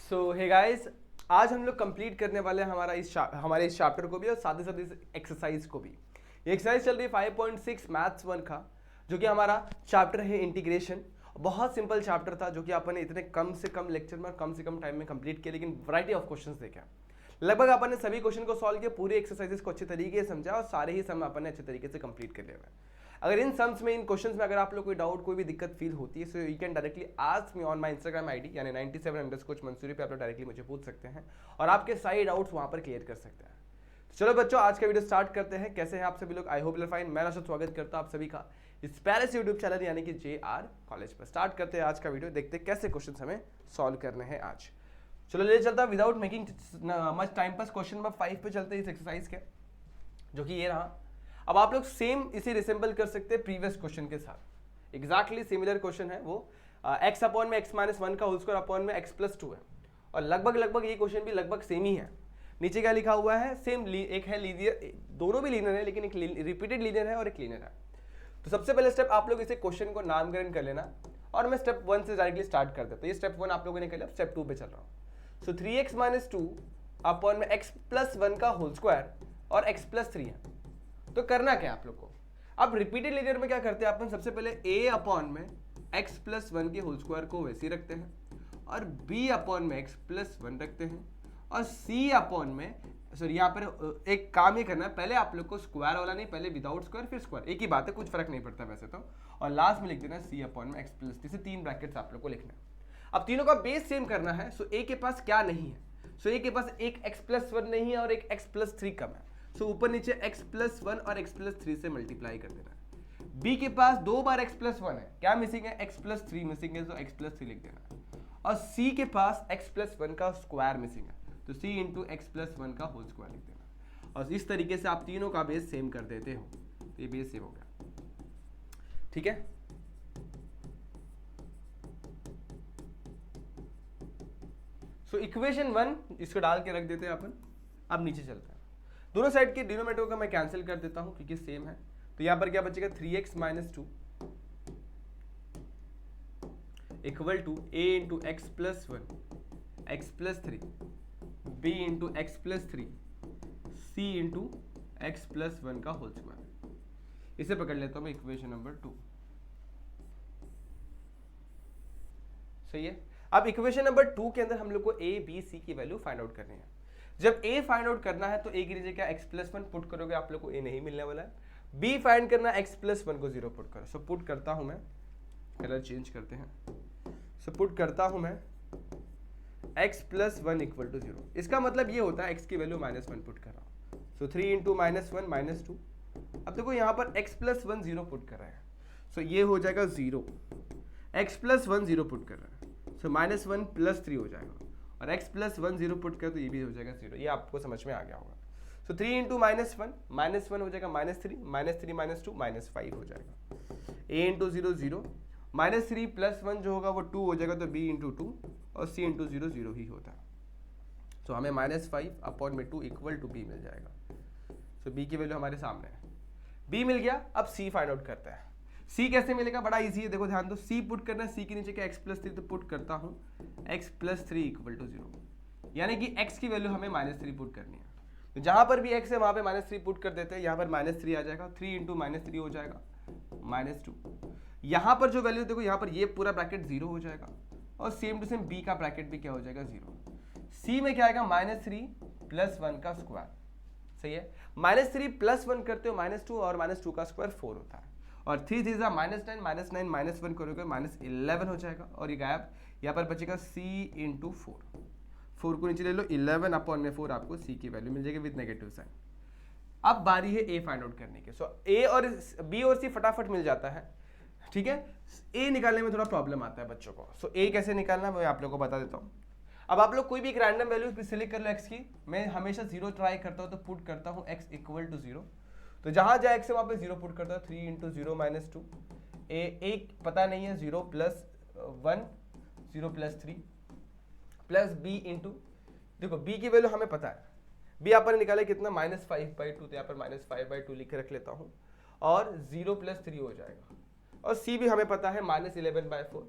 सो hey guys, आज हम लोग कंप्लीट करने वाले हैं हमारे इस चैप्टर को भी और साथ ही साथ इस एक्सरसाइज को भी। ये एक्सरसाइज चल रही है 5.6 मैथ्स 1 का, जो कि हमारा चैप्टर है इंटीग्रेशन। बहुत सिंपल चैप्टर था जो कि अपन ने इतने कम से कम लेक्चर में कम से कम टाइम में कंप्लीट किया, लेकिन वैरायटी ऑफ क्वेश्चंस देखे। लगभग अपन ने सभी क्वेश्चन को सॉल्व किया, पूरे एक्सरसाइजेस को अच्छे तरीके से समझा और सारे ही सम अपन ने अच्छे तरीके से कंप्लीट कर लिया। अगर इन सम्स में, इन क्वेश्चंस में अगर आप लोग कोई डाउट, कोई भी दिक्कत फील होती है, so you can directly ask me on my Instagram ID यानी 97_मंसूरी पे आप लोग डायरेक्टली मुझे पूछ सकते हैं और आपके सारे डाउट्स वहां पर क्लियर कर सकते हैं। तो चलो बच्चों, आज का वीडियो स्टार्ट करते हैं। कैसे हैं आप सभी लोग? I hope you fine. मैं राशद स्वागत करता हूं आप सभी का इस प्यारे से यूट्यूब चैनल यानी कि JR कॉलेज पर। स्टार्ट करते हैं आज का वीडियो, देखते हैं कैसे क्वेश्चन हमें सॉल्व करने हैं आज। चलो ले चलता without making much time pass. Question number 5 पे चलते हैं इस एक्सरसाइज के, जो कि ये रहा। अब आप लोग सेम इसे रिसेंबल कर सकते हैं प्रीवियस क्वेश्चन के साथ। एग्जैक्टली सिमिलर क्वेश्चन है वो, x अपॉन में x-1 का होल स्क्वायर अपॉन में x+2 है और लगभग ये क्वेश्चन भी लगभग सेम ही है। नीचे क्या लिखा हुआ है? सेम, एक है लीनियर, दोनों भी लीनियर है लेकिन एक रिपीटेड लीनियर है और एक लीनियर है। तो सबसे पहले स्टेप आप लोग इसे क्वेश्चन को नामकरण कर लेना और मैं स्टेप 1 से डायरेक्टली स्टार्ट कर देता हूँ। ये स्टेप 1 आप लोगों ने कर लिया, स्टेप 2 पे चल रहा हूँ। सो 3x-2 अपॉन में x+1 का होल स्क्वायर और x+3 है। तो करना क्या है आप लोग को? अब रिपीटेड लीनियर में क्या करते हैं अपन? सबसे पहले a अपॉन में x+1 के होल स्क्वायर को वैसे ही रखते हैं और b अपॉन में x+1 रखते हैं और c अपॉन में, सॉरी यहाँ पर एक काम ये करना है, पहले आप लोग को स्क्वायर वाला नहीं, पहले विदाउट स्क्वायर फिर स्क्वायर, एक ही बात है, कुछ फर्क नहीं पड़ता वैसे तो। और लास्ट में लिख देना c अपॉन में x+3 से 3 ब्रैकेट्स आप लोग को लिखना है। अब तीनों का बेस सेम करना है। सो a के पास क्या नहीं है? सो a के पास एक x+1 नहीं है और एक x+3 कम है। सो ऊपर नीचे x+1 और x+3 से मल्टीप्लाई कर देना है। b के पास 2 बार x+1 है, क्या मिसिंग है? x+3 मिसिंग है, तो x+3 लिख देना है। और c के पास x+1 का स्क्वायर मिसिंग है, तो c इंटू x+1 का होल स्क्वायर लिख देना। और इस तरीके से आप तीनों का बेस सेम कर देते हो, तो ये बेस सेम हो गया। ठीक है, सो इक्वेशन 1 इसको डाल के रख देते हैं अपन। अब नीचे चलते हैं, दोनों साइड के डिनोमिनेटर का मैं कैंसिल कर देता हूं क्योंकि सेम है। तो यहां पर क्या बचेगा? 3x-2 equal to a into x+1 x+3 b into x+3 c into x+1 का होल स्क्वायर। इसे पकड़ लेता हूं मैं इक्वेशन नंबर 2। सही है। अब इक्वेशन नंबर 2 के अंदर हम लोग को a b c की वैल्यू फाइंड आउट करनी है। जब a फाइंड आउट करना है तो a की जगह क्या x+1 पुट करोगे, आप लोग को a नहीं मिलने वाला है। b फाइंड करना है, x+1 को 0 पुट करो। सो पुट करता हूं मैं, कलर चेंज करते हैं। सो पुट करता हूं मैं x+1 इक्वल टू 0। इसका मतलब ये होता है x की वैल्यू -1 पुट कर रहा हूं। सो 3 इंटू -1 -2। अब देखो यहाँ पर x+1 0 पुट कर रहा है, सो ये हो जाएगा 0। x+1 0 पुट कर रहा है, सो -1 + 3 हो जाएगा और x+1 0 पुट कर तो ये भी हो जाएगा 0। ये आपको समझ में आ गया होगा। सो 3 इंटू -1 हो जाएगा -3 -2 -5 हो जाएगा। a इंटू 0 0 -3 + 1 जो होगा वो 2 हो जाएगा, तो b इंटू 2 और c इंटू 0 0 ही होता है। सो हमें -5 अपॉन में 2 इक्वल टू b मिल जाएगा। सो b की वैल्यू हमारे सामने है, b मिल गया। अब c फाइंड आउट करते हैं। c कैसे मिलेगा? बड़ा इजी है, देखो ध्यान दो। c पुट करना है, c के नीचे क्या x+3, तो पुट करता हूं x+3 इक्वल टू 0, यानी कि x की वैल्यू हमें -3 पुट करनी है। तो जहां पर भी x है वहां पे -3 पुट कर देते हैं। यहाँ पर -3 आ जाएगा, 3 इंटू -3 हो जाएगा -2। यहाँ पर जो वैल्यू देखो, यहाँ पर ये पूरा ब्रैकेट 0 हो जाएगा और सेम टू सेम b का ब्रैकेट भी क्या हो जाएगा? 0। c में क्या आएगा? -3 + 1 का स्क्वायर। सही है। -3 + 1 करते हो -2 और -2 का स्क्वायर 4 होता है और 3 3 -9 -1 करोगे -11 हो जाएगा और ये गायब। यहाँ पर बचेगा c इंटू 4 को नीचे ले लो, 11 अपॉन में 4 आपको c की वैल्यू मिल जाएगी विद नेगेटिव साइन। अब बारी है a फाइंड आउट करने की। सो a और b और c फटाफट मिल जाता है। ठीक है, a निकालने में थोड़ा प्रॉब्लम आता है बच्चों को। सो a कैसे निकालना है वो आप लोगों को बता देता हूँ। अब आप लोग कोई भी एक रैंडम वैल्यू सिलेक्ट कर लो x की। मैं हमेशा 0 ट्राई करता हूँ, तो पुट करता हूँ x इक्वल टू 0। तो जहां जाए x है वहां पे 0 पुट करता हूँ। 3 इंटू 0 -2, एक पता नहीं है, 0 + 1 0 + 3 प्लस b इंटू, देखो b की वैल्यू हमें पता है, b यहाँ पर निकाले कितना? -5/2, तो यहाँ पर -5/2 लिख के रख लेता हूँ और 0 + 3 हो जाएगा। और c भी हमें पता है -11/4,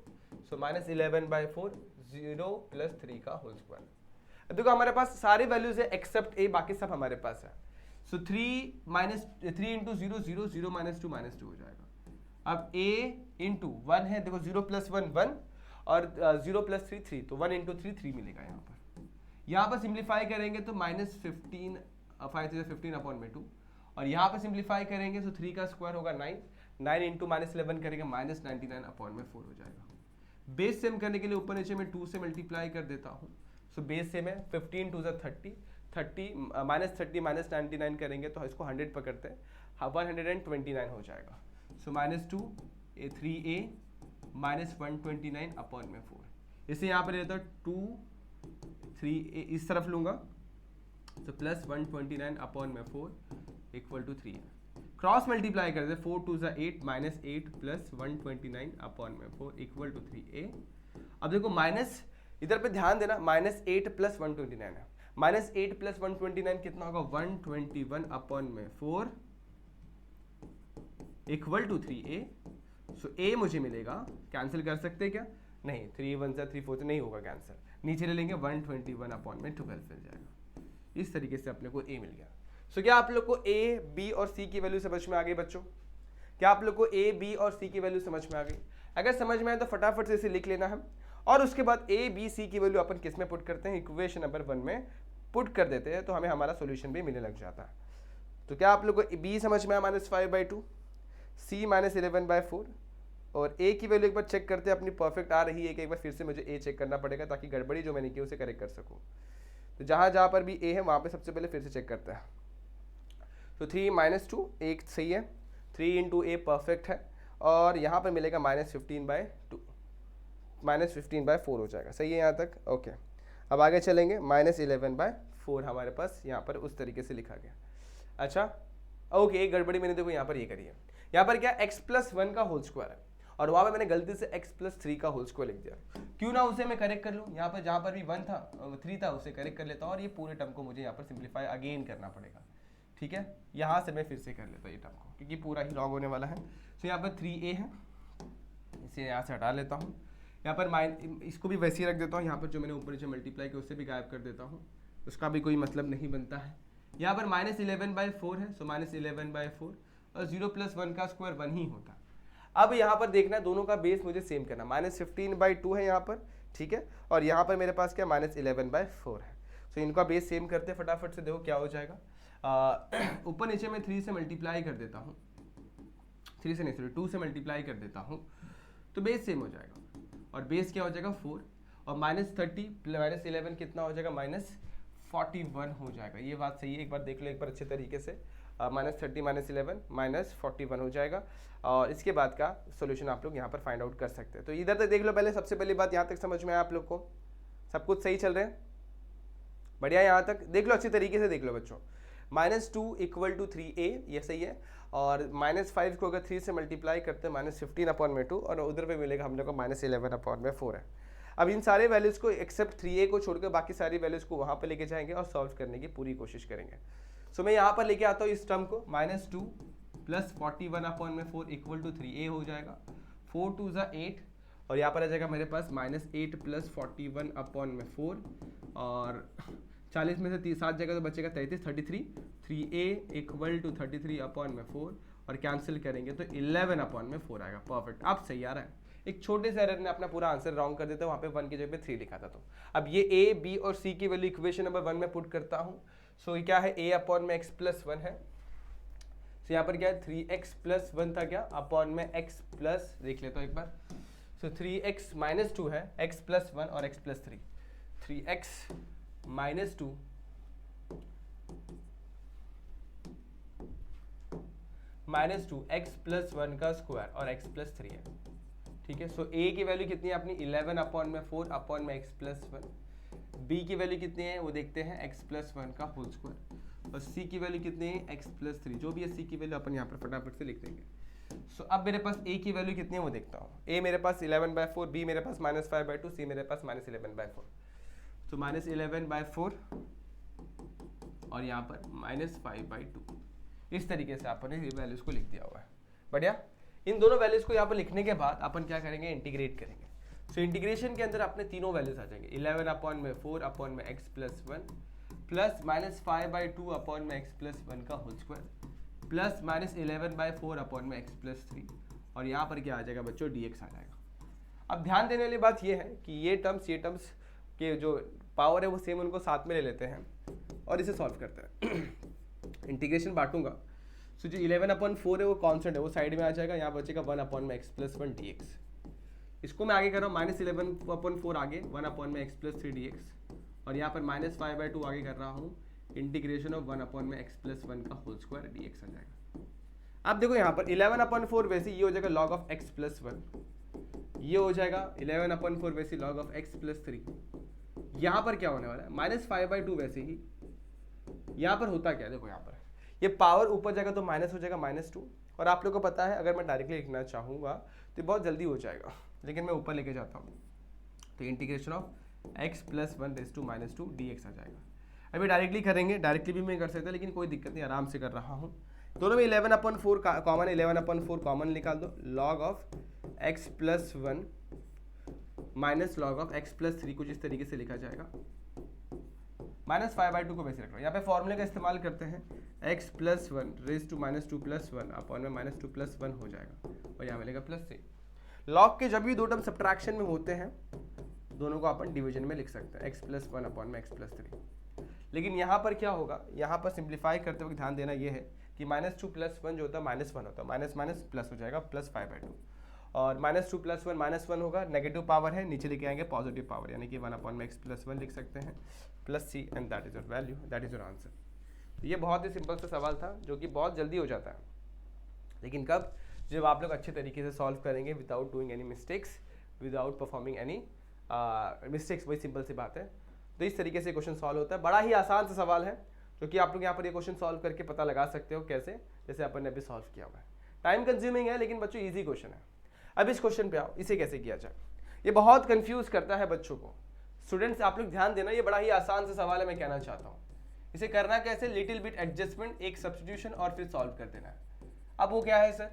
सो -11/4 0 + 3 का होल स्क्वायर। अब देखो हमारे पास सारे वैल्यूज है एक्सेप्ट a, बाकी सब हमारे पास है। सो 3 × 0 0 0 -2 -2 हो जाएगा। अब a × 1 है, देखो 0 + 1 1 और 0 + 3 3, तो 1 × 3 3 मिलेगा। यहाँ पर सिंप्लीफाई करेंगे तो -15 5 3 15/2, और यहाँ पर सिंप्लीफाई करेंगे तो 3 का स्क्वायर होगा 9 9 × -11 करेंगे -99/4 हो जाएगा। बेस सेम करने के लिए ऊपर नीचे में 2 से मल्टीप्लाई कर देता हूँ। सो बेस सेम है, 15 2 30 30 -30 -99 करेंगे तो इसको 100 पकड़ते हैं, 129 हो जाएगा। सो -2 3a -129/4। इसे यहाँ पर लेता हूँ 2 3a इस तरफ लूंगा, तो +129/4 = 3a। क्रॉस मल्टीप्लाई कर दे, 4 2 8 -8 + 129/4 = 3a। अब देखो माइनस, इधर पे ध्यान देना, -8 + 129 है, -8 + 129 कितना होगा 121/4 = 3a। सो a मुझे मिलेगा, कैंसिल कर सकते हैं क्या? नहीं, 3 1 3 4 नहीं होगा कैंसिल, नीचे ले लेंगे 121/12 मिल जाएगा। इस तरीके से अपने को a मिल गया। सो क्या आप लोग को a, b और c की वैल्यू समझ में आ गई बच्चों? क्या आप लोग को a, b और c की वैल्यू समझ में आ गई? अगर समझ में आए तो फटाफट से इसे लिख लेना है, और उसके बाद a, b, c की वैल्यू अपन किस में पुट करते हैं? इक्वेशन नंबर 1 में पुट कर देते हैं, तो हमें हमारा सॉल्यूशन भी मिलने लग जाता है। तो क्या आप लोग को b समझ में आया -5/2, c -11/4, और a की वैल्यू एक बार चेक करते हैं अपनी परफेक्ट आ रही है कि एक बार फिर से मुझे a चेक करना पड़ेगा, ताकि गड़बड़ी जो मैंने की उसे करेक्ट कर सकूँ। तो जहाँ जहाँ पर भी a है वहाँ पे सबसे पहले फिर से चेक करते हैं। तो 3 -2 एक सही है, 3 × a परफेक्ट है, और यहाँ पर मिलेगा -15/2 -15/4 हो जाएगा। सही है यहाँ तक? ओके। अब आगे चलेंगे, -11/4 हमारे पास यहाँ पर उस तरीके से लिखा गया। अच्छा ओके, एक गड़बड़ी मैंने देखो यहाँ पर ये करी है। यहाँ पर क्या x + 1 का होल स्क्वायर है, और वहाँ पर मैंने गलती से x + 3 का होल स्क्वायर लिख दिया। क्यों ना उसे मैं करेक्ट कर लूँ, यहाँ पर जहाँ पर भी 1 था 3 था उसे करेक्ट कर लेता हूँ, और ये पूरे टर्म को मुझे यहाँ पर सिंप्लीफाई अगेन करना पड़ेगा। ठीक है, यहाँ से मैं फिर से कर लेता हूँ ये टर्म को, क्योंकि पूरा ही लॉग होने वाला है। तो यहाँ पर 3a है, इसे यहाँ से हटा लेता हूँ। यहाँ पर इसको भी वैसे ही रख देता हूँ, यहाँ पर जो मैंने ऊपर नीचे मल्टीप्लाई किया उससे भी गायब कर देता हूँ, उसका भी कोई मतलब नहीं बनता है। यहाँ पर -11/4 है, सो -11/4, और 0 + 1 का स्क्वायर 1 ही होता है। अब यहाँ पर देखना, दोनों का बेस मुझे सेम करना, -15/2 है यहाँ पर, ठीक है, और यहाँ पर मेरे पास क्या -11/4 है। सो इनका बेस सेम करते फटाफट से, देखो क्या हो जाएगा। ऊपर नीचे में 3 से मल्टीप्लाई कर देता हूँ, 3 से नहीं सॉरी 2 से मल्टीप्लाई कर देता हूँ, तो बेस सेम हो जाएगा, और बेस क्या हो जाएगा 4, और -30 -11 कितना हो जाएगा -41 हो जाएगा। ये बात सही है, एक बार देख लो एक बार अच्छे तरीके से, -30 -11 -41 हो जाएगा, और इसके बाद का सोल्यूशन आप लोग यहाँ पर फाइंड आउट कर सकते हैं। तो इधर तक देख लो पहले, सबसे पहली बात यहाँ तक समझ में आया आप लोग को? सब कुछ सही चल रहे हैं? बढ़िया, यहाँ तक देख लो, अच्छी तरीके से देख लो बच्चों। -2 = 3a, ये सही है, और -5 को अगर 3 से मल्टीप्लाई करते हैं -15/2, और उधर पे मिलेगा हम लोग को -11/4 है। अब इन सारे वैल्यूज़ को एक्सेप्ट 3a को छोड़कर बाकी सारी वैल्यूज़ को वहाँ पे लेके जाएंगे और सॉल्व करने की पूरी कोशिश करेंगे। सो मैं यहाँ पर लेके आता हूँ इस टर्म को, -2 + 41/4 = 3a हो जाएगा। 4 2 8, और यहाँ पर आ जाएगा मेरे पास -8 + 41/4, और 40 में से 7 जगह तो बचेगा 33 33, 3a = 33/4, और कैंसिल करेंगे तो 11/4 आएगा। परफेक्ट, अब सही आ रहा है। एक छोटे से एरर ने अपना पूरा आंसर रॉन्ग कर देता है, वहाँ पे 1 की जगह पे 3 लिखा था। तो अब ये a, b और c की वैल्यू इक्वेशन नंबर 1 में पुट करता हूँ। सो ये क्या है, a/x + 1 है। सो यहाँ पर क्या है, 3x + 1 था क्या, अपॉन में x प्लस, देख लेता हूँ एक बार। सो 3x - 2 है, x + 1 और x + 3, 3x - 2 -2 x + 1 का स्क्वायर और x + 3 है। ठीक है, सो a की वैल्यू कितनी है अपनी 11/4 अपॉन में x + 1, b की वैल्यू कितनी है वो देखते हैं, x + 1 का होल स्क्वायर, और c की वैल्यू कितनी है x + 3, जो भी है c की वैल्यू अपन यहाँ पर फटाफट से लिख देंगे। सो अब मेरे पास a की वैल्यू कितनी है वो देखता हूँ। a मेरे पास 11/4, b मेरे पास -5/2, c मेरे पास -11/4। तो -11/4 और यहाँ पर -5/2, इस तरीके से आपने ये वैल्यूज को लिख दिया हुआ है। बढ़िया, इन दोनों वैल्यूज को यहाँ पर लिखने के बाद अपन क्या करेंगे, इंटीग्रेट करेंगे। सो इंटीग्रेशन के अंदर अपने तीनों वैल्यूज आ जाएंगे 11 अपॉन में 4 अपॉन में x plus 1 plus minus 5/2 upon में x प्लस 1 का whole square plus minus 11/4 upon में x प्लस 3 और यहाँ पर क्या आ जाएगा बच्चों dx आ जाएगा। अब ध्यान देने वाली बात ये है कि ये टर्म्स के जो पावर है वो सेम उनको साथ में ले लेते हैं और इसे सॉल्व करते हैं। इंटीग्रेशन बांटूंगा सो जो 11/4 है वो कॉन्स्टेंट है वो साइड में आ जाएगा, यहाँ बचेगा 1 अपॉन में x प्लस 1 dx। इसको मैं आगे कर रहा हूँ माइनस 11/4 आगे 1 अपॉन में x प्लस 3 dx और यहाँ पर माइनस 5/2 आगे कर रहा हूँ इंटीग्रेशन ऑफ 1 अपॉन में x प्लस 1 का होल स्क्वायर dx आ जाएगा। अब देखो यहाँ पर 11/4 वैसे ये हो जाएगा log ऑफ x प्लस 1, ये हो जाएगा 11/4 वैसे log ऑफ x प्लस 3। यहाँ पर क्या होने वाला है माइनस 5/2 वैसे ही यहाँ पर होता क्या है देखो यहाँ पर ये पावर ऊपर जाएगा तो माइनस हो जाएगा -2 और आप लोग को पता है अगर मैं डायरेक्टली लिखना चाहूँगा तो बहुत जल्दी हो जाएगा लेकिन मैं ऊपर लेके जाता हूँ तो integration of x plus 1 raise to -2 dx आ जाएगा। अभी डायरेक्टली करेंगे, डायरेक्टली भी मैं कर सकता लेकिन कोई दिक्कत नहीं, आराम से कर रहा हूँ। दोनों में 11/4 कॉमन 11/4 कॉमन निकाल दो, log of x plus 1 minus log of x plus 3 कुछ इस तरीके से लिखा जाएगा। माइनस 5/2 को वैसे रख लो, यहाँ पे फॉर्मूले का इस्तेमाल करते हैं x plus 1 raise to -2 plus 1 upon में -2 प्लस 1 हो जाएगा और यहाँ मिलेगा +3। लॉग के जब भी दो टर्म सब्ट्रैक्शन में होते हैं दोनों को अपन डिवीजन में लिख सकते हैं x प्लस 1 अपॉन में x प्लस 3। लेकिन यहाँ पर क्या होगा, यहाँ पर सिंप्लीफाई करते वक्त ध्यान देना ये है कि -2 प्लस 1 जो होता है -1 होता है, माइनस माइनस प्लस हो जाएगा +5/2 और -2 प्लस 1 -1 होगा, नेगेटिव पावर है नीचे लेके आएंगे पॉजिटिव पावर यानी कि 1 अपॉन में x प्लस 1 लिख सकते हैं plus c and that is your value, that is your answer. तो ये बहुत ही सिंपल सा सवाल था जो कि बहुत जल्दी हो जाता है, लेकिन कब, जब आप लोग अच्छे तरीके से सॉल्व करेंगे without doing any mistakes, without performing any mistakes, वही सिंपल सी बात है। तो इस तरीके से क्वेश्चन सॉल्व होता है, बड़ा ही आसान सा सवाल है जो कि आप लोग यहाँ पर ये क्वेश्चन सॉल्व करके पता लगा सकते हो कैसे, जैसे अपन ने अभी सॉल्व किया हुआ है। टाइम कंज्यूमिंग है लेकिन बच्चों ईजी क्वेश्चन है। अब इस क्वेश्चन पे आओ, इसे कैसे किया जाए, ये बहुत कंफ्यूज करता है बच्चों को। स्टूडेंट्स आप लोग ध्यान देना, ये बड़ा ही आसान सा सवाल है, मैं कहना चाहता हूँ। इसे करना कैसे, लिटिल बिट एडजस्टमेंट, एक सब्स्टिट्यूशन और फिर सॉल्व कर देना है। अब वो क्या है सर,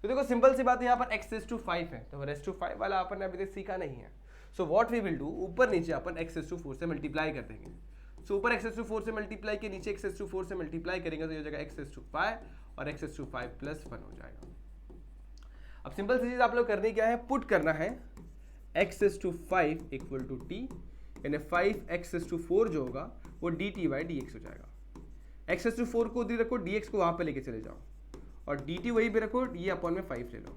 तो देखो सिंपल सी बात है, यहाँ पर x रेज़ टू 5 है तो रेज़ टू 5 वाला अपन ने अभी तक सीखा नहीं है। So what we will do, ऊपर नीचे अपन x रेज़ टू 4 से मल्टीप्लाई कर देंगे। सो ऊपर x रेज़ टू 4 से मल्टीप्लाई के नीचे x रेज़ टू 4 से मल्टीप्लाई करेंगे तो ये हो जाएगा x रेज़ टू 5 और x रेज़ टू 5 प्लस 1 हो जाएगा। अब सिंपल सी चीज आप लोग करनी क्या है, पुट करना है x raise to 5 equal to t यानी 5x रेज़ टू 4 जो होगा वो dt/dx हो जाएगा। x रेज़ टू 4 को उधर रखो, dx को वहां पे लेके चले जाओ और dt वहीं पे रखो, ये अपॉन में 5 ले लो।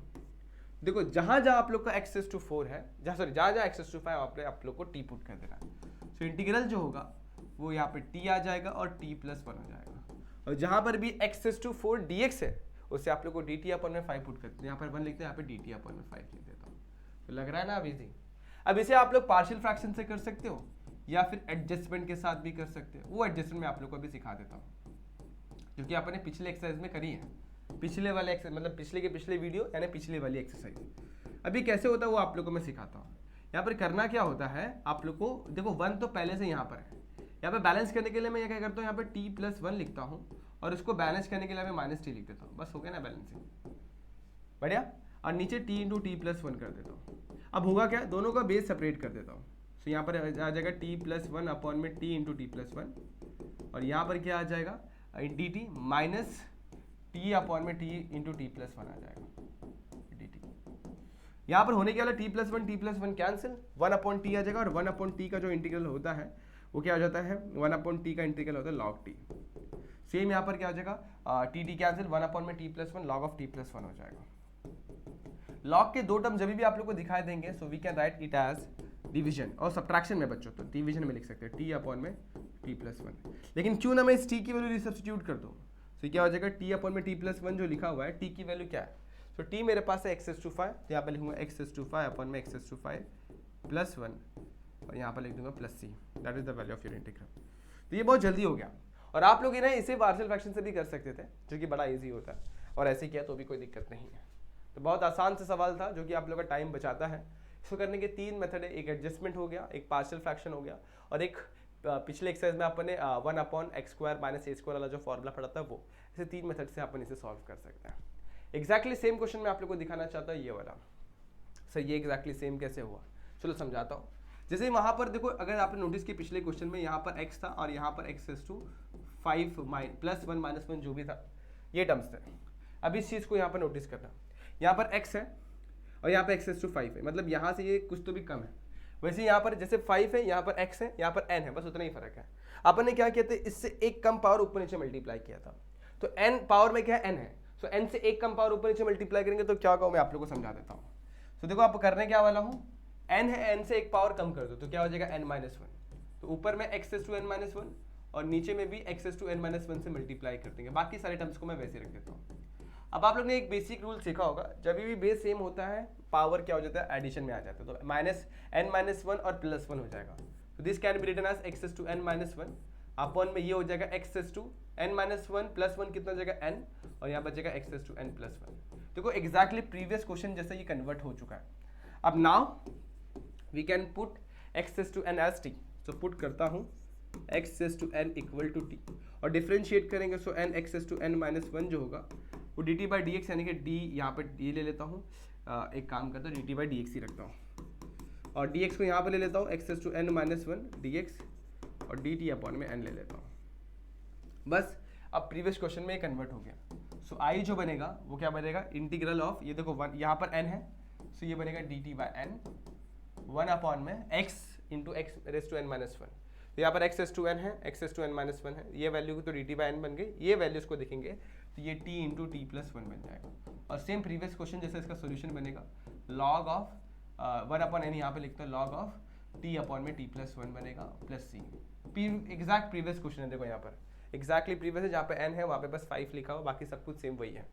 देखो जहां जहां आप लोग का x रेज़ टू 4 है, जहां जहां x रेज़ टू 5 आप लोग को t पुट कर देना है। सो इंटीग्रल जो होगा वो यहाँ पे t आ जाएगा और t प्लस 1 हो जाएगा और जहां पर भी x रेज़ टू 4 dx है उससे आप लोग को dt अपॉन में 5 पुट करते हैं, यहाँ पर 1 लिखते हैं, यहाँ पे dt अपॉन में 5 लिख देता हूँ। तो लग रहा है ना अब इजी। अब इसे आप लोग पार्शियल फ्रैक्शन से कर सकते हो या फिर एडजस्टमेंट के साथ भी कर सकते हो। वो एडजस्टमेंट मैं आप लोग को अभी सिखा देता हूँ क्योंकि आपने पिछले एक्सरसाइज में करी है, पिछले वाले एक्सरसाइज मतलब पिछले के पिछले वीडियो यानी पिछले वाली एक्सरसाइज। अभी कैसे होता है वो आप लोग को मैं सिखाता हूँ। यहाँ पर करना क्या होता है, आप लोग को देखो 1 तो पहले से यहाँ पर है, यहाँ पे बैलेंस करने के लिए मैं क्या करता हूँ, यहाँ पे t प्लस 1 लिखता हूँ और उसको बैलेंस करने के लिए मैं -t लिख देता हूँ, बस हो गया ना बैलेंसिंग, बढ़िया। और नीचे t इंटू टी प्लस 1 कर देता हूँ। अब होगा क्या, दोनों का बेस सेपरेट कर देता हूँ। सो यहाँ पर आ जाएगा t प्लस 1 अपॉन में t इंटू टी प्लस 1 और यहाँ पर क्या आ जाएगा dt माइनस t अपॉन में t इंटू टी प्लस 1 आ जाएगा dt। यहाँ पर होने के वाला t plus 1 cancel, 1 upon t आ जाएगा और 1 अपॉन t का जो इंटीग्रल होता है वो क्या हो जाता है, 1 अपॉन t का इंटीग्रल होता है log t। सेम यहाँ पर क्या हो जाएगा t कैंसिल, 1 अपॉन में t plus 1 log of t plus 1 हो जाएगा। log के दो टर्म जब भी आप लोग को दिखाई देंगे so we can write it as division और सब्ट्रैक्शन में बच्चों तो डिवीजन में लिख सकते हैं t अपॉन में t प्लस 1। लेकिन क्यों ना मैं इस t की वैल्यू रिसब्स्टिट्यूट कर दूँ, तो क्या हो जाएगा t अपॉन में t प्लस 1 जो लिखा हुआ है t की वैल्यू क्या है, तो t मेरे पास है x रेज़ टू 5 तो यहाँ पर लिखूंगा x रेज़ टू 5 अपॉन में x रेज़ टू 5 प्लस 1 और यहाँ पर लिख दूंगा plus c, that is the value of your integral. तो ये बहुत जल्दी हो गया और आप लोग इन्हें इसे पार्शियल फ्रैक्शन से भी कर सकते थे जो कि बड़ा इजी होता है और ऐसे किया तो भी कोई दिक्कत नहीं है। तो बहुत आसान सा सवाल था जो कि आप लोग का टाइम बचाता है। इसको करने के 3 मेथड है, एक एडजस्टमेंट हो गया, एक पार्शियल फ्रैक्शन हो गया और एक पिछले एक्सरसाइज में अपन ने 1 upon x square minus a square वाला जो फॉर्मूला पढ़ा था वो। ऐसे 3 मेथड से अपन इसे सॉल्व कर सकते हैं। एग्जैक्टली सेम क्वेश्चन मैं आप लोग को दिखाना चाहता हूँ ये वाला। सर ये एग्जैक्टली सेम कैसे हुआ, चलो समझाता हूँ। जैसे वहाँ पर देखो, अगर आपने नोटिस किया पिछले क्वेश्चन में यहाँ पर x था और यहाँ पर x इज टू 5 +1 -1 जो भी था, ये टर्म्स थे। अब इस चीज़ को यहाँ पर नोटिस करना, यहाँ पर x है और यहाँ पर x इज टू 5 है, मतलब यहाँ से ये कुछ तो भी कम है। वैसे यहाँ पर जैसे 5 है, यहाँ पर x है, यहाँ पर n है, बस उतना ही फर्क है। अपन ने क्या किया था, इससे एक कम पावर ऊपर नीचे मल्टीप्लाई किया था, तो n पावर में क्या है, n है, सो n से एक कम पावर ऊपर नीचे मल्टीप्लाई करेंगे तो क्या होगा, मैं आप लोगों को समझा देता हूँ। तो देखो आप करने क्या वाला हूँ, n है, n से एक पावर कम कर दो तो क्या हो जाएगा n-1, तो ऊपर में x इज टू n-1 और नीचे में भी x इज टू n-1 से मल्टीप्लाई कर देंगे। बाकी सारे टर्म्स को मैं वैसे रख देता हूँ। अब आप लोग ने एक बेसिक रूल सीखा होगा, जब भी बेस सेम होता है पावर क्या हो जाता है, एडिशन में आ जाता है, तो -n-1 और +1 हो जाएगा। तो this can be written as x is to n-1 upon में ये हो जाएगा x इज टू n-1 + 1 कितना हो जाएगा n, और यहाँ बचेगा x इज टू n+1। देखो एग्जैक्टली प्रीवियस क्वेश्चन जैसा ये कन्वर्ट हो चुका है। अब now we can put x is to n as t, तो पुट करता हूँ x is to n equal to t और डिफ्रेंशिएट करेंगे, so n x is to n-1 जो होगा वो dt बाई डी एक्स, यानी कि d यहाँ पर ये ले लेता हूँ, एक काम करता हूँ dt बाई डी एक्स ही रखता हूँ और dx को यहाँ पर ले लेता हूँ x is to n-1 dx और dt अपॉन में n ले लेता हूँ। बस अब प्रीवियस क्वेश्चन में ये कन्वर्ट हो गया। सो I जो बनेगा वो क्या बनेगा, इंटीग्रल ऑफ, ये देखो 1 यहाँ पर n है, सो ये बनेगा dt बाई n 1 अपॉन में x into x raise to n-1। तो यहाँ पर x इज टू n है, x इज टू n-1 है, ये वैल्यू तो dt बाई n बन गई। ये वैल्यूज को देखेंगे तो ये t इंटू t+1 बन जाएगा। और सेम प्रीवियस क्वेश्चन जैसे इसका सोल्यूशन बनेगा log ऑफ 1 अपॉन n, यहाँ पे लिखता है log ऑफ t अपॉन में t+1 बनेगा plus c। Exact previous question है, देखो यहाँ पर एग्जैक्टली प्रीवियस है, जहाँ पे n है वहाँ पे बस 5 लिखा हो, बाकी सब कुछ सेम वही है।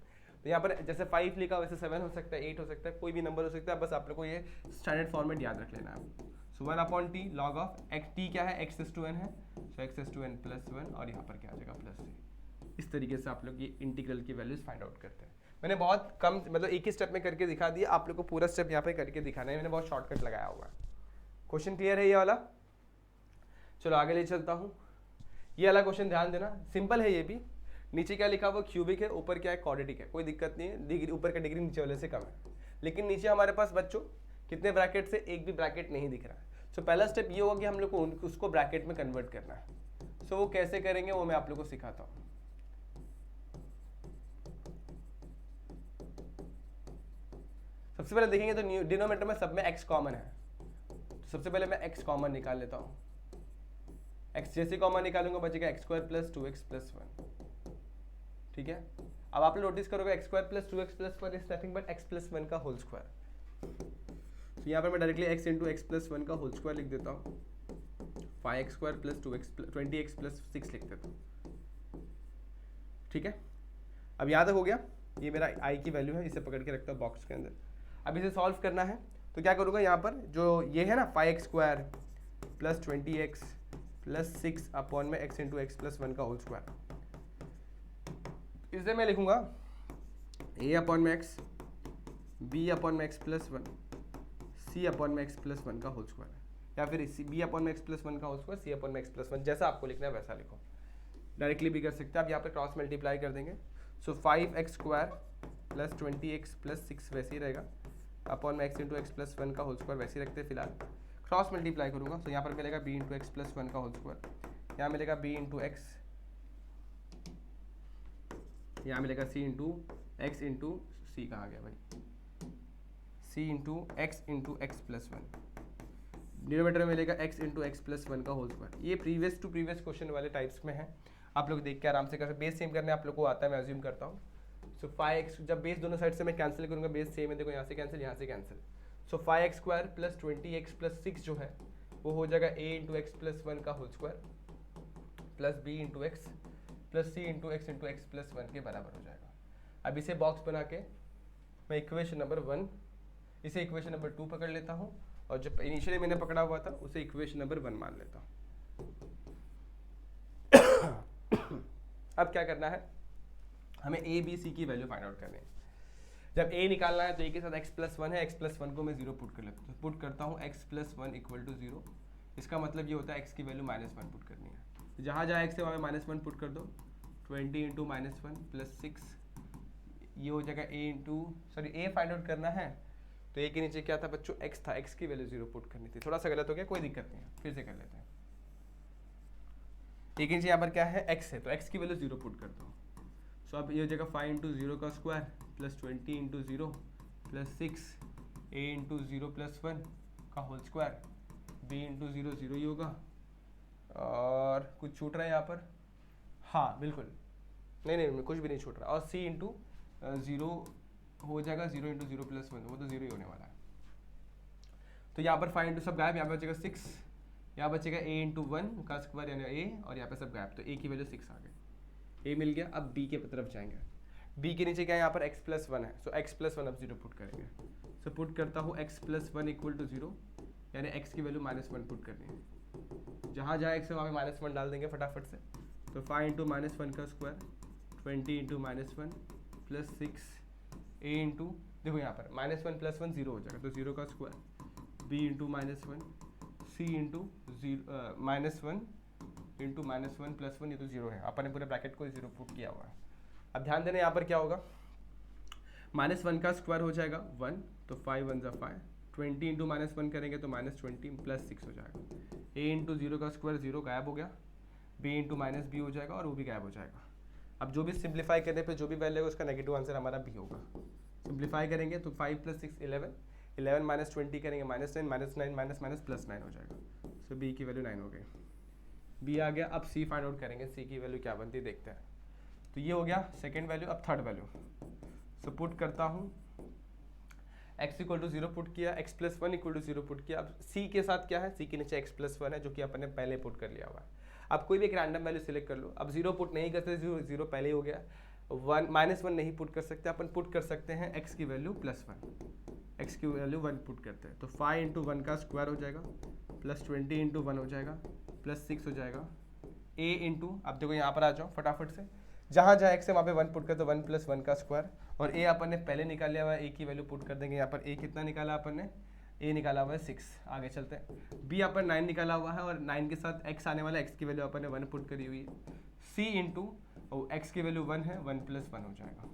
तो यहाँ पर जैसे 5 लिखा वैसे 7 हो सकता है, 8 हो सकता है, कोई भी नंबर हो सकता है, बस आप लोग को ये स्टैंडर्ड फॉर्मेट याद रख लेना है। सो 1 upon T log of x, T क्या है, x इज टू n है, सो x इज टू n+1 और यहाँ पर क्या आ जाएगा प्लस c। इस तरीके से आप लोग ये इंटीग्रल की वैल्यूज फाइंड आउट करते हैं। मैंने बहुत कम, मतलब एक ही स्टेप में करके दिखा दिया, आप लोग को पूरा स्टेप यहाँ पे करके दिखाना है, मैंने बहुत शॉर्टकट लगाया हुआ है। क्वेश्चन क्लियर है ये वाला? चलो आगे ले चलता हूँ। ये वाला क्वेश्चन ध्यान देना, सिंपल है ये भी। नीचे क्या लिखा हुआ, क्यूबिक है, ऊपर क्या है, क्वाड्रेटिक है, कोई दिक्कत नहीं है, डिग्री ऊपर का डिग्री नीचे वाले से कम है। लेकिन नीचे हमारे पास बच्चों कितने ब्रैकेट से, एक भी ब्रैकेट नहीं दिख रहा है। सो पहला स्टेप ये होगा कि हम लोग को उसको ब्रैकेट में कन्वर्ट करना है। सो वो कैसे करेंगे वो मैं आप लोग को सिखाता हूँ। सबसे पहले देखेंगे तो डिनोमिनेटर में सब में x कॉमन है, तो सबसे पहले मैं x कॉमन निकाल लेता हूँ। x जैसे कॉमन निकालूंगा बचेगा x² + 2x + 1। ठीक है, अब आप लोग नोटिस करोगे x² + 2x + 1 is nothing but x + 1 का होल स्क्वायर। तो यहाँ पर मैं डायरेक्टली x इंटू x + 1 का होल स्क्वायर लिख देता हूँ, 5x² + 2x 20x + 6 लिख देता हूँ। ठीक है, अब यहाँ तक हो गया। ये मेरा i की वैल्यू है, इसे पकड़ के रखता हूँ बॉक्स के अंदर। अब इसे सॉल्व करना है तो क्या करूँगा, यहाँ पर जो ये है ना 5x² + 20x + 6 अपॉन में x इंटू x + 1 का होल स्क्वायर, इसे मैं लिखूंगा a अपॉन में x, b अपॉन में x + 1, c अपॉन में x + 1 का होल स्क्वायर, या फिर b अपॉन में x + 1 का होल स्क्वायर, c अपॉन में x + 1, जैसा आपको लिखना है वैसा लिखो। डायरेक्टली भी कर सकते हैं आप, यहाँ पर क्रॉस मल्टीप्लाई कर देंगे। सो 5x² + 20x + 6 वैसे ही रहेगा, अपॉन में x इंटू x + 1 का होल स्क्वायर वैसे ही रखते हैं फिलहाल। क्रॉस मल्टीप्लाई करूँगा तो यहाँ पर मिलेगा b इंटू x + 1 का होल स्क्वायर, यहाँ मिलेगा b इंटू x, यहाँ मिलेगा c into x into c, कहाँ गया भाई, c इंटू x + 1। डिनोमिनेटर में मिलेगा x इंटू x + 1 का होल स्क्वायर। ये प्रीवियस टू प्रीवियस क्वेश्चन वाले टाइप्स में है, आप लोग देख के आराम से कर सकते। बेस सेम करने आप लोग को आता है, मैं अज्यूम करता हूँ। सो 5x, जब बेस दोनों साइड से मैं कैंसिल करूँगा, बेस सेम है, देखो यहाँ से कैंसिल, यहाँ से कैंसिल। सो 5x² + 20x + 6 जो है वो हो जाएगा a इंटू x + 1 का whole square plus b into x plus c into x + 1 के बराबर हो जाएगा। अब इसे बॉक्स बना के मैं इक्वेशन नंबर 1, इसे इक्वेशन नंबर 2 पकड़ लेता हूँ, और जो इनिशियली मैंने पकड़ा हुआ था उसे इक्वेशन नंबर 1 मान लेता हूँ। अब क्या करना है, हमें a b c की वैल्यू फाइंड आउट करनी है। जब a निकालना है तो a के साथ x + 1 है, x + 1 को मैं 0 पुट कर लेता हूँ, पुट करता हूँ x + 1 = 0। इसका मतलब ये होता है x की वैल्यू -1 पुट करनी है, तो जहाँ जहाँ x है वहाँ -1 पुट कर दो। 20 इंटू -1 + 6, ये हो जाएगा a फाइंड आउट करना है तो ए के नीचे क्या था बच्चों, एक्स था, एक्स की वैल्यू 0 पुट करनी थी। थोड़ा सा गलत हो गया, कोई दिक्कत नहीं है, फिर से कर लेते हैं। ए के नीचे यहाँ पर क्या है, एक्स है, तो एक्स की वैल्यू 0 पुट करता हूँ। सो अब ये हो जाएगा 5 इंटू 0 का square plus 20 into 0 plus 6 a into 0 plus 1 का होल स्क्वायर, b इंटू 0 0 ही होगा, और कुछ छूट रहा है यहाँ पर, हाँ बिल्कुल, नहीं कुछ भी नहीं छूट रहा, और c इंटू 0 हो जाएगा, 0 इंटू 0 प्लस 1, वो तो 0 ही होने वाला है। तो यहाँ पर 5 इंटू सब गायब, यहाँ पर बचेगा 6, यहाँ बचेगा a इंटू 1 का स्क्वायर यानी a, और यहाँ पे सब गायब, तो a की वैल्यू 6 आ गई, a मिल गया। अब b के तरफ जाएंगे, b के नीचे क्या है, यहाँ पर x प्लस 1 है, सो x प्लस 1 अब 0 पुट करेंगे। सो पुट करता हूँ x प्लस 1 इक्वल टू 0, यानी x की वैल्यू -1 पुट करनी है। जहाँ जहाँ x है वहाँ पे -1 डाल देंगे फटाफट से। तो 5 इंटू -1 का square 20 into -1 plus 6 a into, देखो यहाँ पर -1 प्लस 1 0 हो जाएगा, तो 0 का square b into -1 c into -1 into -1 plus 1, ये तो 0 है, अपन ने पूरे ब्रैकेट को 0 पुट किया हुआ है। अब ध्यान देना यहाँ पर क्या होगा, -1 का स्क्वायर हो जाएगा 1, तो 5 1 5, 20 इंटू -1 करेंगे तो -20 प्लस 6 हो जाएगा, a इंटू 0 का स्क्वायर 0 गायब हो गया, b इंटू -b हो जाएगा, और वो भी गायब हो जाएगा। अब जो भी सिंप्लीफाई करने पे जो भी वैल्यू है उसका नेगेटिव आंसर हमारा b होगा। सिंप्लीफाई करेंगे तो 5 प्लस 6 11, 11 माइनस 20 करेंगे -9, -9 माइनस प्लस 9 हो जाएगा, सो b की वैल्यू 9 हो गई, b आ गया। अब c फाइंड आउट करेंगे, c की वैल्यू क्या बनती है देखते हैं। तो ये हो गया सेकेंड वैल्यू। अब थर्ड वैल्यू, सो पुट करता हूँ, x इक्वल टू 0 पुट किया, x प्लस 1 इक्वल टू 0 पुट किया। अब c के साथ क्या है, c के नीचे x प्लस 1 है, जो कि अपन ने पहले पुट कर लिया हुआ है। अब कोई भी एक रैंडम वैल्यू सिलेक्ट कर लो। अब 0 पुट नहीं करते, 0 पहले ही हो गया, -1 नहीं पुट कर सकते, अपन पुट कर सकते हैं x की वैल्यू +1, x की वैल्यू 1 पुट करते हैं, तो 5 इंटू 1 का स्क्वायर हो जाएगा प्लस 20 इंटू 1 हो जाएगा प्लस 6 हो जाएगा, a इंटू, अब देखो यहाँ पर आ जाओ फटाफट से, जहाँ जहाँ x है वहाँ पे 1 पुट कर, तो 1 प्लस 1 का स्क्वायर, और a अपन ने पहले निकाल लिया हुआ है, a की वैल्यू पुट कर देंगे। यहाँ पर a कितना निकाला अपन ने, a निकाला हुआ है 6, आगे चलते हैं। b अपन 9 निकाला हुआ है, और 9 के साथ x आने वाला है, x की वैल्यू अपन ने 1 पुट करी हुई है, c इंटू x की वैल्यू 1 है, 1 प्लस 1 हो जाएगा।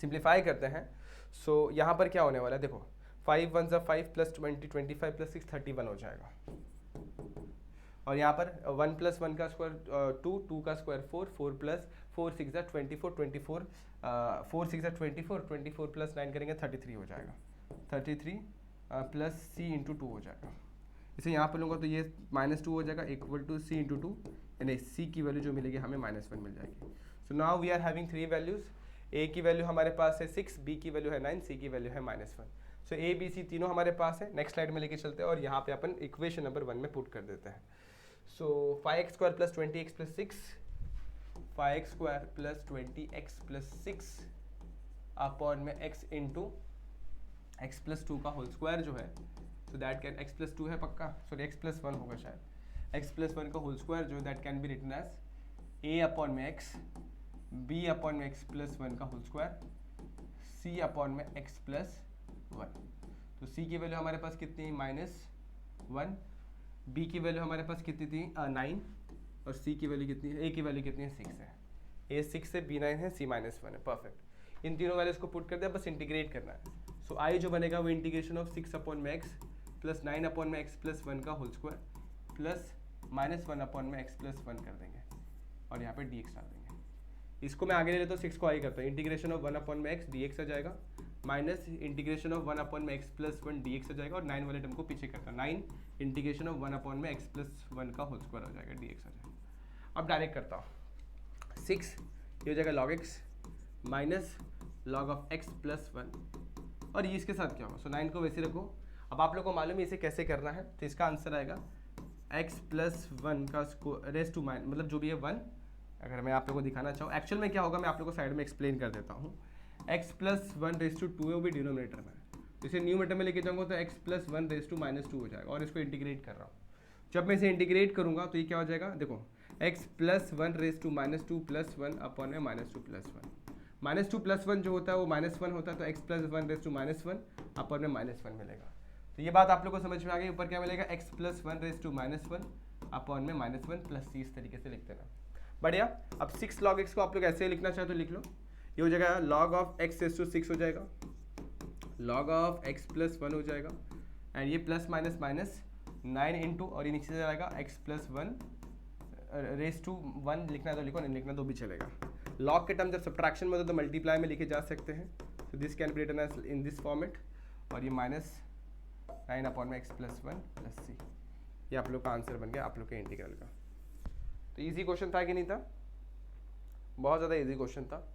सिंप्लीफाई करते हैं, सो यहाँ पर क्या होने वाला है, देखो 5 1 5 प्लस 20 25 प्लस 6 31 हो जाएगा, और यहाँ पर 1 प्लस 1 का स्क्वायर 2, 2 का स्क्वायर 4, 4 प्लस 4 6 24, 24 4 6 24, 24 प्लस 9 करेंगे 33 हो जाएगा, 33 प्लस c इंटू 2 हो जाएगा। इसे यहाँ पर लूँगा तो ये -2 हो जाएगा इक्वल टू c इंटू 2, यानी c की वैल्यू जो मिलेगी हमें -1 मिल जाएगी। So now we are having 3 values, a की वैल्यू हमारे पास है 6, b की वैल्यू है 9, c की वैल्यू है -1। सो a b c तीनों हमारे पास है। नेक्स्ट स्लाइड में लेके चलते हैं, और यहाँ पे अपन इक्वेशन नंबर 1 में पुट कर देते हैं। सो 5x square plus 20x plus 6, 5x square plus 20x plus 6 upon में x इंटू x प्लस 2 का होल स्क्वायर जो है, so that can, x plus 2 है पक्का, सॉरी x प्लस 1 होगा शायद, x प्लस 1 का होल स्क्वायर जो है that can be written as a upon में x, b अपॉन में x प्लस 1 का होल स्क्वायर, c अपॉन में x प्लस 1। तो c की वैल्यू हमारे पास कितनी है, -1, b की वैल्यू हमारे पास कितनी थी 9, और c की वैल्यू कितनी है, a की वैल्यू कितनी है 6 है, a 6 है, b 9 है, c -1 है, परफेक्ट। इन तीनों वैल्यूज को पुट कर दिया, बस इंटीग्रेट करना है। सो i जो बनेगा वो इंटीग्रेशन ऑफ 6 अपॉन में x प्लस 9 अपॉन में x प्लस 1 का होल स्क्वायर प्लस -1 अपॉन में x प्लस 1 कर देंगे, और यहाँ पे dx डाल देंगे। इसको मैं आगे ले लेता हूँ, 6 को आगे करता हूँ, इंटीग्रेशन ऑफ 1 अपॉन में x dx आ जाएगा, माइनस इंटीग्रेशन ऑफ 1 अपॉन में x प्लस 1 dx आ जाएगा, और 9 वाले टर्म को पीछे करता, 9 इंटीग्रेशन ऑफ 1 अपॉन में x प्लस 1 का होल स्क्वायर हो जाएगा, dx आ जाएगा। अब डायरेक्ट करता हूँ, 6 ये हो जाएगा log x minus log of x plus 1, और ये इसके साथ क्या होगा, सो 9 को वैसे रखो। अब आप लोग को मालूम है इसे कैसे करना है, तो इसका आंसर आएगा x प्लस 1 का रेस टू माइन, मतलब जो भी है 1, अगर मैं आप लोगों को दिखाना चाहूँ एक्चुअल में क्या होगा, मैं आप लोग को साइड में एक्सप्लेन कर देता हूँ। x प्लस 1 रेस टू 2 है, वो भी डिनोमिनेटर में, तो इसे न्यूमरेटर में लेके जाऊँगा तो x प्लस 1 रेस टू -2 हो जाएगा, और इसको इंटीग्रेट कर रहा हूँ। जब मैं इसे इंटीग्रेट करूँगा तो ये क्या हो जाएगा, देखो x plus 1 raise to -2 plus 1 upon में -2 प्लस 1, -2 प्लस 1 जो होता है वो -1 होता है, तो x plus 1 raise to -1 upon में -1 मिलेगा। तो ये बात आप लोग को समझ में आ गई। ऊपर क्या मिलेगा, x plus 1 raise to -1 upon में -1 प्लस c, इस तरीके से लिखते ना, बढ़िया। अब 6 log x को आप लोग ऐसे लिखना चाहे तो लिख लो, ये हो जाएगा log of x raise to 6 हो जाएगा, लॉग ऑफ x प्लस 1 हो जाएगा, एंड ये प्लस माइनस माइनस 9 इंटू, और ये नीचे से जाएगा x प्लस 1 रेस टू 1, लिखना तो लिखो, नहीं लिखना तो भी चलेगा। लॉग के टर्म जब सब्ट्रैक्शन में होते तो मल्टीप्लाई में लिखे जा सकते हैं, तो this can be written as in this format, और ये माइनस 9 अपॉन में x प्लस 1 प्लस c, ये आप लोग का आंसर बन गया आप लोग के इंटीग्रल का। तो इजी क्वेश्चन था कि नहीं था? बहुत ज़्यादा इजी क्वेश्चन था।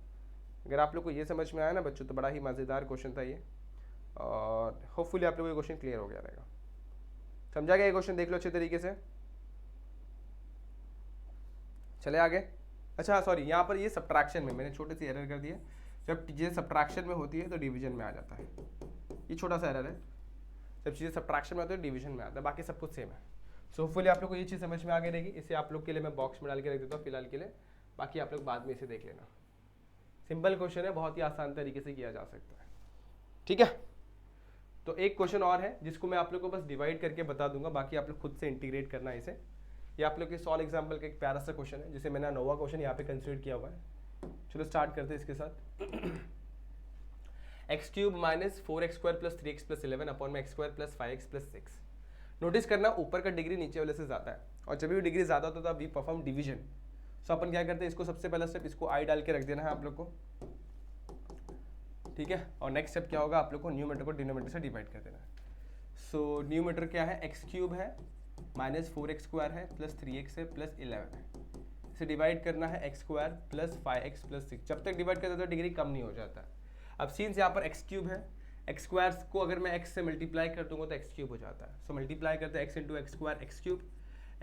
अगर आप लोग को ये समझ में आया ना बच्चों, तो बड़ा ही मज़ेदार क्वेश्चन था ये, और होपफुली आप लोग को ये क्वेश्चन क्लियर हो गया रहेगा। समझा गया ये क्वेश्चन? देख लो अच्छे तरीके से। चले आगे। अच्छा सॉरी, यहाँ पर ये सब्ट्रैक्शन में मैंने छोटी सी एरर कर दी है। जब चीज़ें सब्ट्रैक्शन में होती है तो डिवीजन में आ जाता है, ये छोटा सा एरर है। जब चीज़ें सब्ट्रैक्शन में होती है डिवीजन में आता है, बाकी सब कुछ सेम है। सो होपफुली आप लोग को ये चीज़ समझ में आ गई रहेगी। इसे आप लोग के लिए मैं बॉक्स में डाल के रख देता हूँ फिलहाल के लिए, बाकी आप लोग बाद में इसे देख लेना। सिंपल क्वेश्चन है, बहुत ही आसान तरीके से किया जा सकता है, ठीक है। तो एक क्वेश्चन और है जिसको मैं आप लोग को बस डिवाइड करके बता दूंगा, बाकी आप लोग खुद से इंटीग्रेट करना है इसे। ये आप लोग के सॉल्व एग्जाम्पल का एक प्यारा सा क्वेश्चन है, जिसे मैंने नोवा क्वेश्चन यहाँ पे कंसिडर किया हुआ है। चलो स्टार्ट करते हैं इसके साथ। X cube minus 4x square plus 3x plus 11 upon में X square plus 5x plus 6। Notice करना ऊपर का डिग्री नीचे वाले से ज़्यादा है, और जब भी डिग्री ज़्यादा होता है तो वी परफॉर्म डिवीजन। सो अपन क्या करते हैं, इसको सबसे पहला स्टेप इसको आई डाल के रख देना है आप लोग को, ठीक है। और नेक्स्ट स्टेप क्या होगा, आप लोग को न्यूमरेटर को डिनोमिनेटर से डिवाइड कर देना है। सो न्यूमरेटर क्या है, एक्स क्यूब है माइनस 4x स्क्वायर है प्लस 3x है प्लस 11 है। इसे डिवाइड करना है x square plus 5x plus 6। जब तक डिवाइड करते हैं तो डिग्री कम नहीं हो जाता है। अब सीन्स यहाँ पर एक्स क्यूब है, एक्स स्क्वायर को अगर मैं x से मल्टीप्लाई कर दूंगा तो एक्स क्यूब हो जाता है। सो मल्टीप्लाई करते हैं x into x square x cube,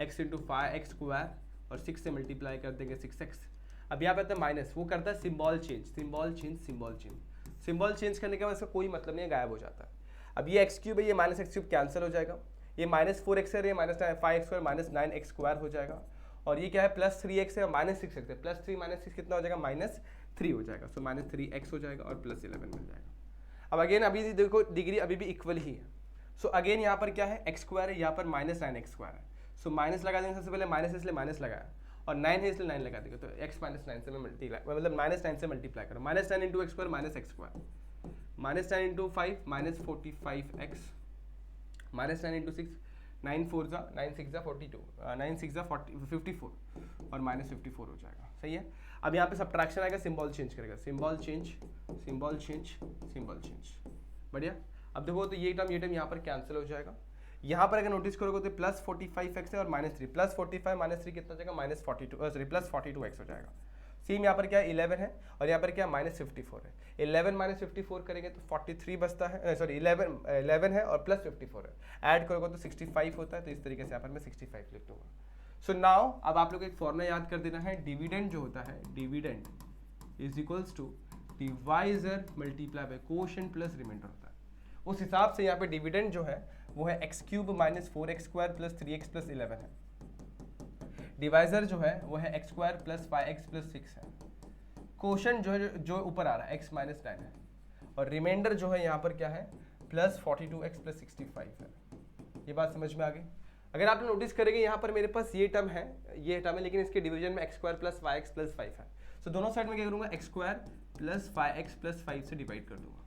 x into 5x square, और 6 से मल्टीप्लाई कर देंगे 6x। अब यहाँ पे आता है माइनस, वो करता है symbol change, symbol change, symbol change. Symbol change करने के बाद इसका कोई मतलब नहीं है, गायब हो जाता है। अब ये एक्स क्यूब है, ये माइनस एक्स क्यूब कैंसिल हो जाएगा, ये माइनस 4x है, ये minus 5x square minus 9x square हो जाएगा, और ये क्या है प्लस 3x है माइनस 6x है, प्लस 3 माइनस 6 कितना हो जाएगा, माइनस 3 हो जाएगा। सो माइनस 3x हो जाएगा और प्लस 11 मिल जाएगा। अब अगेन अभी देखो डिग्री अभी भी इक्वल ही है। सो अगेन यहाँ पर क्या है, एक्स स्क्वायर है, यहाँ पर माइनस 9x स्क्वायर है। सो माइनस लगा देंगे, सबसे पहले माइनस इसलिए माइनस लगाया, और 9 है इसलिए 9 लगा देंगे, तो x माइनस 9 से मैं मल्टीप्लाई, मतलब माइनस 9 से मल्टीप्लाई करो, minus 9 into x square minus x square, minus 9 into 5 minus 45x, minus 9 into 6 9 4 जा 9 6 जा 42, 9 6 जा 54, और माइनस 54 हो जाएगा। सही है। अब यहाँ पे सब्ट्रैक्शन आएगा, सिंबल चेंज करेगा, symbol change, symbol change, symbol change. बढ़िया। अब देखो तो ये टर्म यहाँ पर कैंसिल हो जाएगा। यहाँ पर अगर नोटिस करोगे तो प्लस 45x है और माइनस 3, प्लस 45 माइनस 3 कितना हो जाएगा, माइनस 42, सॉरी प्लस 42x हो जाएगा। सेम यहाँ पर क्या है 11 है, और यहाँ पर क्या माइनस 54 है। 11 माइनस 54 करेंगे तो 43 बचता है, सॉरी 11 है और प्लस 54 है, ऐड करोगे तो 65 होता है। तो इस तरीके से यहाँ पर मैं 65 लिख दूंगा। सो नाउ अब आप लोग एक फॉर्मूला याद कर देना है, डिविडेंड जो होता है, dividend is equals to divisor multiply by quotient plus remainder होता है। उस हिसाब से यहाँ पे डिविडेंड जो है वो है x cube minus 4x square plus 3x plus 11 है। डिवाइजर जो है वो है x square plus 5x plus 6 है। कोशेंट जो ऊपर आ रहा है x माइनस 9 है, और रिमाइंडर जो है यहाँ पर क्या है प्लस 42x प्लस 65 है। ये बात समझ में आ गई। अगर आप नोटिस करेंगे यहाँ पर मेरे पास ये टर्म है, लेकिन इसके डिवीजन में X square plus 5x plus 5 है। सो दोनों साइड में क्या करूँगा, x square plus 5x plus 5 से डिवाइड कर दूंगा,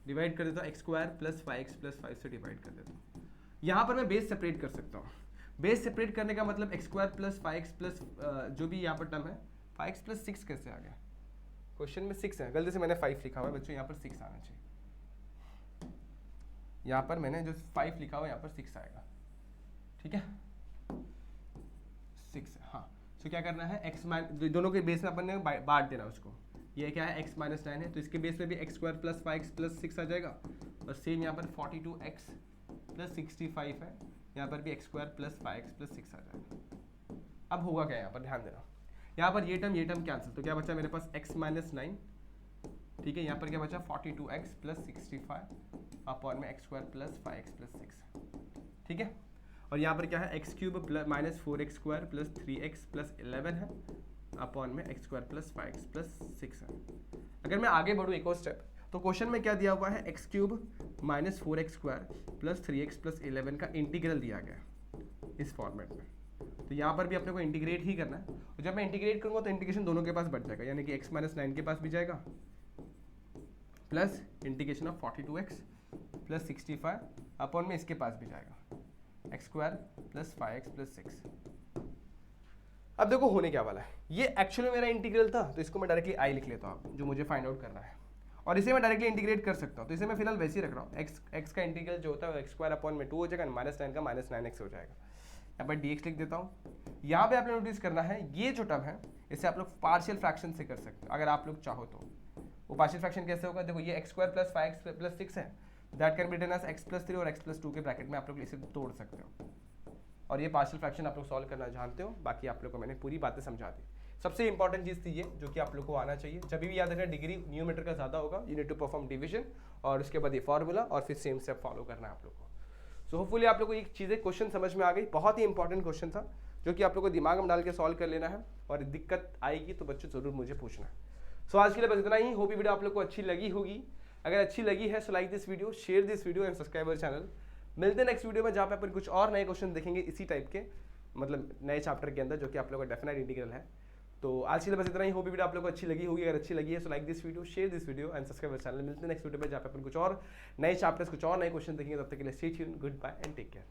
डिवाइड कर देता हूँ, x square plus 5x plus 5 से डिवाइड कर देता हूँ। यहाँ पर मैं बेस सेपरेट कर सकता हूँ। बेस सेपरेट करने का मतलब x square plus 5x plus जो भी यहाँ पर टर्म है 5x प्लस 6 कैसे आ गया, क्वेश्चन में 6 है, गलती से मैंने 5 लिखा हुआ है बच्चों, यहाँ पर 6 आना चाहिए। यहाँ पर मैंने जो 5 लिखा हुआ है यहाँ पर 6 आएगा, ठीक है 6 है। हाँ, तो क्या करना है, एक्स माइनस दोनों के बेस में अपन ने बांट देना उसको। ये क्या है x माइनस 9 है, तो इसके बेस में भी x square plus 5x plus 6 आ जाएगा, और सेम यहाँ पर 42x प्लस 65 है, यहाँ पर भी x square plus 5x plus 6 आ जाएगा। अब होगा क्या, यहाँ पर ध्यान देना, यहाँ पर ये टर्म कैंसिल, तो क्या बचा मेरे पास x माइनस 9, ठीक है। यहाँ पर क्या बचा 42x प्लस 65 अपॉन में X square plus 5x plus 6, ठीक है। और यहाँ पर क्या है x cube minus 4x square plus 3x plus 11 है अपॉन में X square plus 5x plus 6 है। अगर मैं आगे बढ़ूँ एक और स्टेप, तो क्वेश्चन में क्या दिया हुआ है, x cube minus 4x square plus 3x plus 11 का इंटीग्रल दिया गया इस फॉर्मेट में। तो यहाँ पर भी अपने को इंटीग्रेट ही करना है, और जब मैं इंटीग्रेट करूँगा तो इंटीग्रेशन दोनों के पास बढ़ जाएगा, यानी कि x माइनस 9 के पास भी जाएगा plus integration of 42x plus 65 upon में इसके पास भी जाएगा x square plus 5x plus 6। अब देखो होने क्या वाला है, ये एक्चुअली मेरा इंटीग्रल था तो इसको मैं डायरेक्टली आई लिख लेता हूँ जो मुझे फाइंड आउट करना है, और इसे मैं डायरेक्टली इंटीग्रेट कर सकता हूँ। तो इसे मैं फिलहाल वैसे ही रख रहा हूँ, एक्स का इंटीग्रल जो होता है एक्स स्क्वायर अपॉन में 2 हो जाएगा, -9 का -9x हो जाएगा। यहाँ पर dx लिख देता हूँ। यहाँ पे आपने नोटिस करना है ये जो टर्म है इसे आप लोग पार्शियल फ्रैक्शन से कर सकते हो अगर आप लोग चाहो तो। वो पार्शियल फ्रैक्शन कैसे होगा, देखो ये x square plus 5x plus 6 है, that can be written as x plus 3 और x प्लस 2 के ब्रैकेट में आप लोग इसे तोड़ सकते हो। और ये पार्शियल फ्रैक्शन आप लोग सॉल्व करना जानते हो, बाकी आप लोग को मैंने पूरी बातें समझा दी। सबसे इंपॉर्टेंट चीज़ थी ये जो कि आप लोग को आना चाहिए, जब भी याद रखना डिग्री न्यूमरेटर का ज़्यादा होगा you need to perform division और उसके बाद ये फॉर्मूला और फिर सेम स्टेप फॉलो करना है आप लोग को। सो होपफुली आप लोग को ये चीज़ें क्वेश्चन समझ में आ गई, बहुत ही इंपॉर्टेंट क्वेश्चन था जो कि आप लोग को दिमाग में डाल के सॉल्व कर लेना है, और दिक्कत आएगी तो बच्चों जरूर मुझे पूछना है। सो आज के लिए बस इतना ही, होप ये वीडियो आप लोग को अच्छी लगी होगी। अगर अच्छी लगी है so like this video, share this video and subscribe our channel. मिलते हैं नेक्स्ट वीडियो में जहाँ पे अपन कुछ और नए क्वेश्चन देखेंगे इसी टाइप के, मतलब नए चैप्टर के अंदर जो कि आप लोगों का डेफिनेट इंटीग्रल है। तो आज के लिए बस इतना ही, होप वीडियो आप लोगों को अच्छी लगी होगी। अगर अच्छी लगी है so like this video, share this video and subscribe our channel. मिलते हैं नेक्स्ट वीडियो में जहाँ पे अपन कुछ और नए चैप्टर्स कुछ और नए क्वेश्चन देखेंगे। तब तक के लिए stay tuned, goodbye and take care.